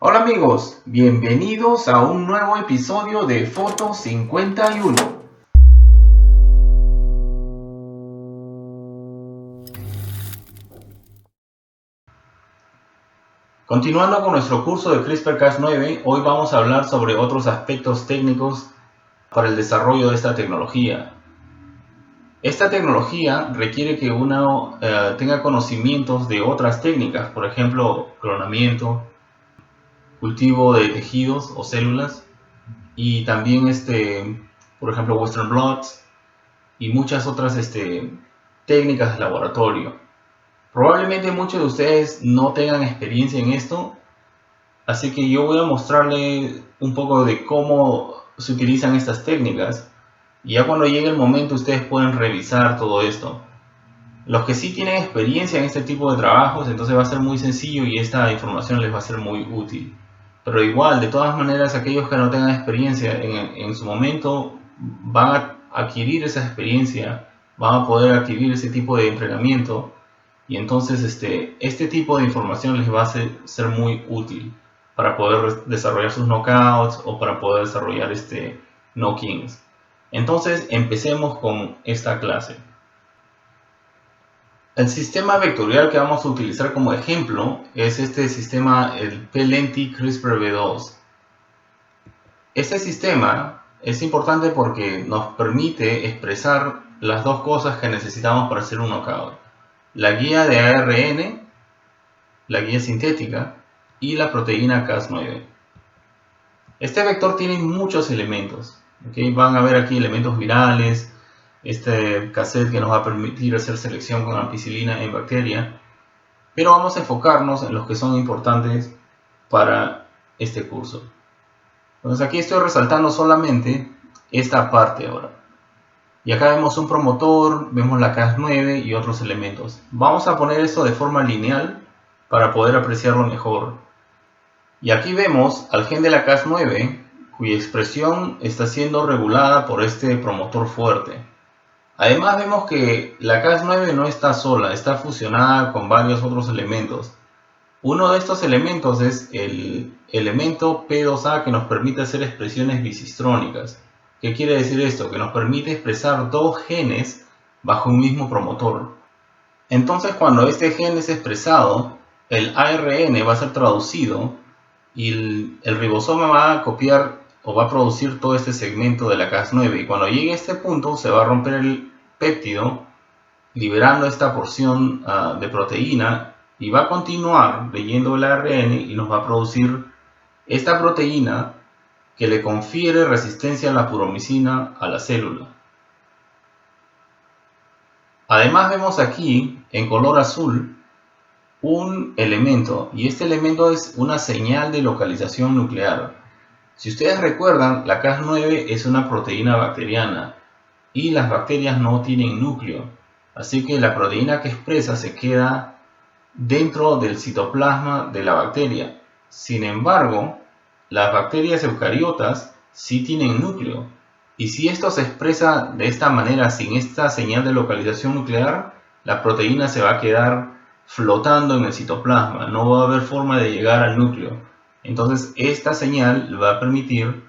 Hola amigos, bienvenidos a un nuevo episodio de Foto 51. Continuando con nuestro curso de CRISPR-Cas9, hoy vamos a hablar sobre otros aspectos técnicos para el desarrollo de esta tecnología. Esta tecnología requiere que uno tenga conocimientos de otras técnicas, por ejemplo, clonamiento, cultivo de tejidos o células, y también por ejemplo, Western blots y muchas otras técnicas de laboratorio. Probablemente muchos de ustedes no tengan experiencia en esto, así que yo voy a mostrarles un poco de cómo se utilizan estas técnicas y ya cuando llegue el momento ustedes pueden revisar todo esto. Los que sí tienen experiencia en este tipo de trabajos, entonces va a ser muy sencillo y esta información les va a ser muy útil. Pero igual, de todas maneras, aquellos que no tengan experiencia en su momento van a adquirir esa experiencia, van a poder adquirir ese tipo de entrenamiento y entonces este tipo de información les va a ser muy útil para poder desarrollar sus knockouts o para poder desarrollar knock-ins. Entonces empecemos con esta clase. El sistema vectorial que vamos a utilizar como ejemplo es este sistema, el pLenti CRISPR-V2. Este sistema es importante porque nos permite expresar las dos cosas que necesitamos para hacer un knockout: la guía de ARN, la guía sintética, y la proteína Cas9. Este vector tiene muchos elementos, ¿okay? Van a ver aquí elementos virales, este cassette que nos va a permitir hacer selección con ampicilina en bacteria, pero vamos a enfocarnos en los que son importantes para este curso. Entonces aquí estoy resaltando solamente esta parte ahora. Y acá vemos un promotor, vemos la Cas9 y otros elementos. Vamos a poner esto de forma lineal para poder apreciarlo mejor. Y aquí vemos al gen de la Cas9, cuya expresión está siendo regulada por este promotor fuerte. Además vemos que la Cas9 no está sola, está fusionada con varios otros elementos. Uno de estos elementos es el elemento P2A, que nos permite hacer expresiones bisistrónicas. ¿Qué quiere decir esto? Que nos permite expresar dos genes bajo un mismo promotor. Entonces cuando este gen es expresado, el ARN va a ser traducido y el ribosoma va a copiar o va a producir todo este segmento de la Cas9, y cuando llegue a este punto se va a romper el péptido liberando esta porción de proteína, y va a continuar leyendo el ARN y nos va a producir esta proteína que le confiere resistencia a la puromicina a la célula. Además vemos aquí en color azul un elemento, y este elemento es una señal de localización nuclear. Si ustedes recuerdan, la Cas9 es una proteína bacteriana y las bacterias no tienen núcleo, así que la proteína que expresa se queda dentro del citoplasma de la bacteria. Sin embargo, las bacterias eucariotas sí tienen núcleo, y si esto se expresa de esta manera sin esta señal de localización nuclear, la proteína se va a quedar flotando en el citoplasma, no va a haber forma de llegar al núcleo. Entonces esta señal le va a permitir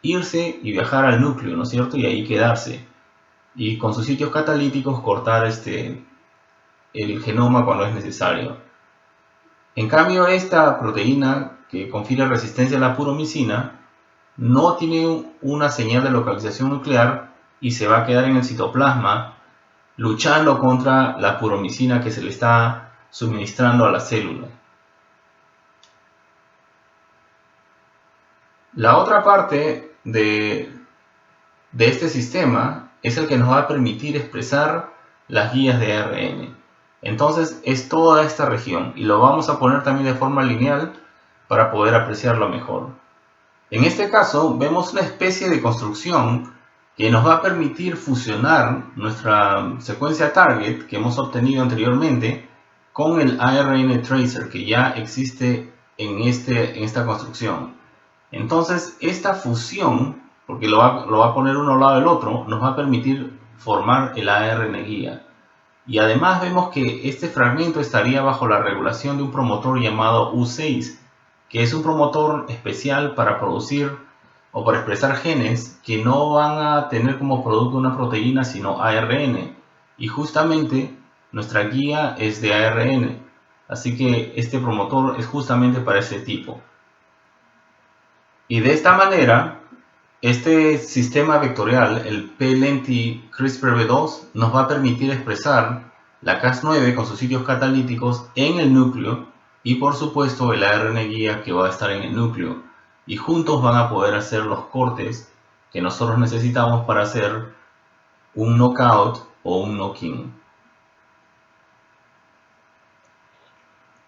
irse y viajar al núcleo, ¿no es cierto? Y ahí quedarse, y con sus sitios catalíticos cortar el genoma cuando es necesario. En cambio, esta proteína que confiere resistencia a la puromicina no tiene una señal de localización nuclear y se va a quedar en el citoplasma luchando contra la puromicina que se le está suministrando a la célula. La otra parte de este sistema es el que nos va a permitir expresar las guías de ARN. Entonces es toda esta región, y lo vamos a poner también de forma lineal para poder apreciarlo mejor. En este caso vemos una especie de construcción que nos va a permitir fusionar nuestra secuencia target que hemos obtenido anteriormente con el ARN tracer que ya existe en esta construcción. Entonces esta fusión, porque lo va a poner uno al lado del otro, nos va a permitir formar el ARN guía. Y además vemos que este fragmento estaría bajo la regulación de un promotor llamado U6, que es un promotor especial para producir o para expresar genes que no van a tener como producto una proteína sino ARN, y justamente nuestra guía es de ARN, así que este promotor es justamente para ese tipo. Y de esta manera, este sistema vectorial, el P-Lenti CRISPR-V2, nos va a permitir expresar la Cas9 con sus sitios catalíticos en el núcleo y por supuesto el ARN guía que va a estar en el núcleo, y juntos van a poder hacer los cortes que nosotros necesitamos para hacer un knockout o un knock-in.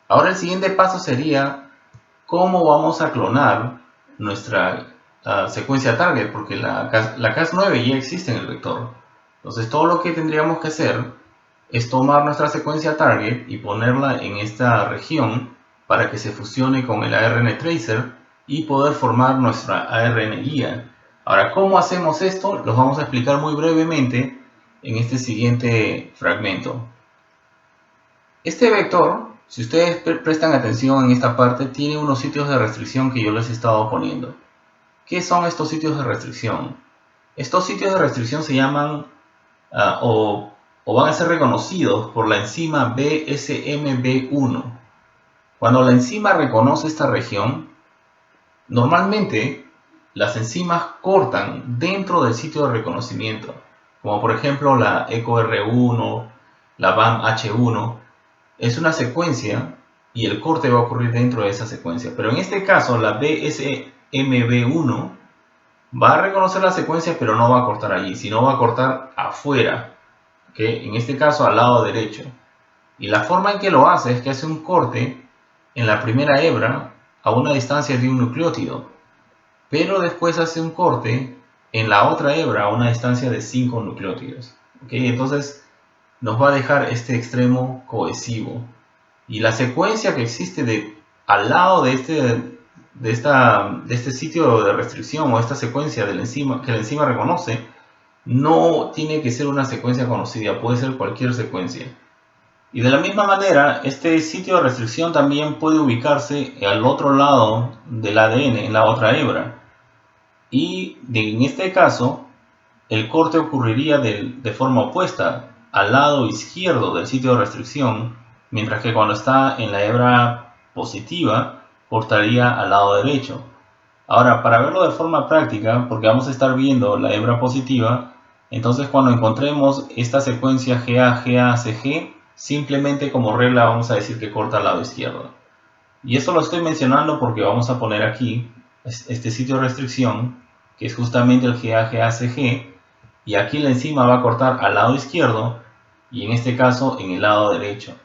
Ahora el siguiente paso sería cómo vamos a clonar nuestra secuencia target, porque la Cas9 ya existe en el vector. Entonces todo lo que tendríamos que hacer es tomar nuestra secuencia target y ponerla en esta región para que se fusione con el ARN tracer y poder formar nuestra ARN guía. Ahora, ¿cómo hacemos esto? Los vamos a explicar muy brevemente en este siguiente fragmento. Este vector, si ustedes prestan atención en esta parte, tiene unos sitios de restricción que yo les he estado poniendo. ¿Qué son estos sitios de restricción? Estos sitios de restricción se llaman o van a ser reconocidos por la enzima BSMB1. Cuando la enzima reconoce esta región, normalmente las enzimas cortan dentro del sitio de reconocimiento, como por ejemplo la EcoR1, la BAMH1. Es una secuencia y el corte va a ocurrir dentro de esa secuencia. Pero en este caso, la BSMB1 va a reconocer la secuencia, pero no va a cortar allí, sino va a cortar afuera, ¿okay? En este caso al lado derecho. Y la forma en que lo hace es que hace un corte en la primera hebra a una distancia de un nucleótido, pero después hace un corte en la otra hebra a una distancia de 5 nucleótidos. ¿Okay? Entonces nos va a dejar este extremo cohesivo. Y la secuencia que existe al lado de este sitio de restricción o esta secuencia de la enzima, que la enzima reconoce, no tiene que ser una secuencia conocida, puede ser cualquier secuencia. Y de la misma manera, este sitio de restricción también puede ubicarse al otro lado del ADN, en la otra hebra. Y en este caso, el corte ocurriría de forma opuesta, al lado izquierdo del sitio de restricción, mientras que cuando está en la hebra positiva, cortaría al lado derecho. Ahora, para verlo de forma práctica, porque vamos a estar viendo la hebra positiva, entonces cuando encontremos esta secuencia GA-GA-CG, simplemente como regla vamos a decir que corta al lado izquierdo. Y esto lo estoy mencionando porque vamos a poner aquí este sitio de restricción, que es justamente el GA-GA-CG, y aquí la enzima va a cortar al lado izquierdo y en este caso en el lado derecho.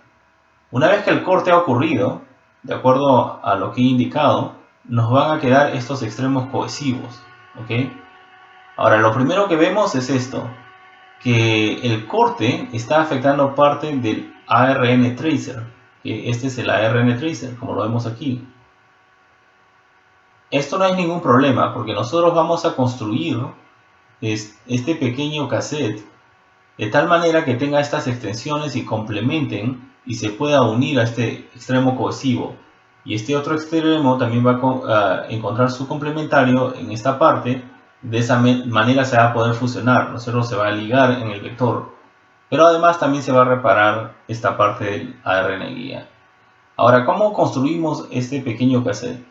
Una vez que el corte ha ocurrido, de acuerdo a lo que he indicado, nos van a quedar estos extremos cohesivos, ¿ok? Ahora, lo primero que vemos es esto, que el corte está afectando parte del ARN tracer, que este es el ARN tracer, como lo vemos aquí. Esto no es ningún problema, porque nosotros vamos a construir este pequeño cassette de tal manera que tenga estas extensiones y complementen y se pueda unir a este extremo cohesivo. Y este otro extremo también va a encontrar su complementario en esta parte. De esa manera se va a poder fusionar, ¿no? Solo se va a ligar en el vector. Pero además también se va a reparar esta parte del ARN guía. Ahora, ¿cómo construimos este pequeño cassette?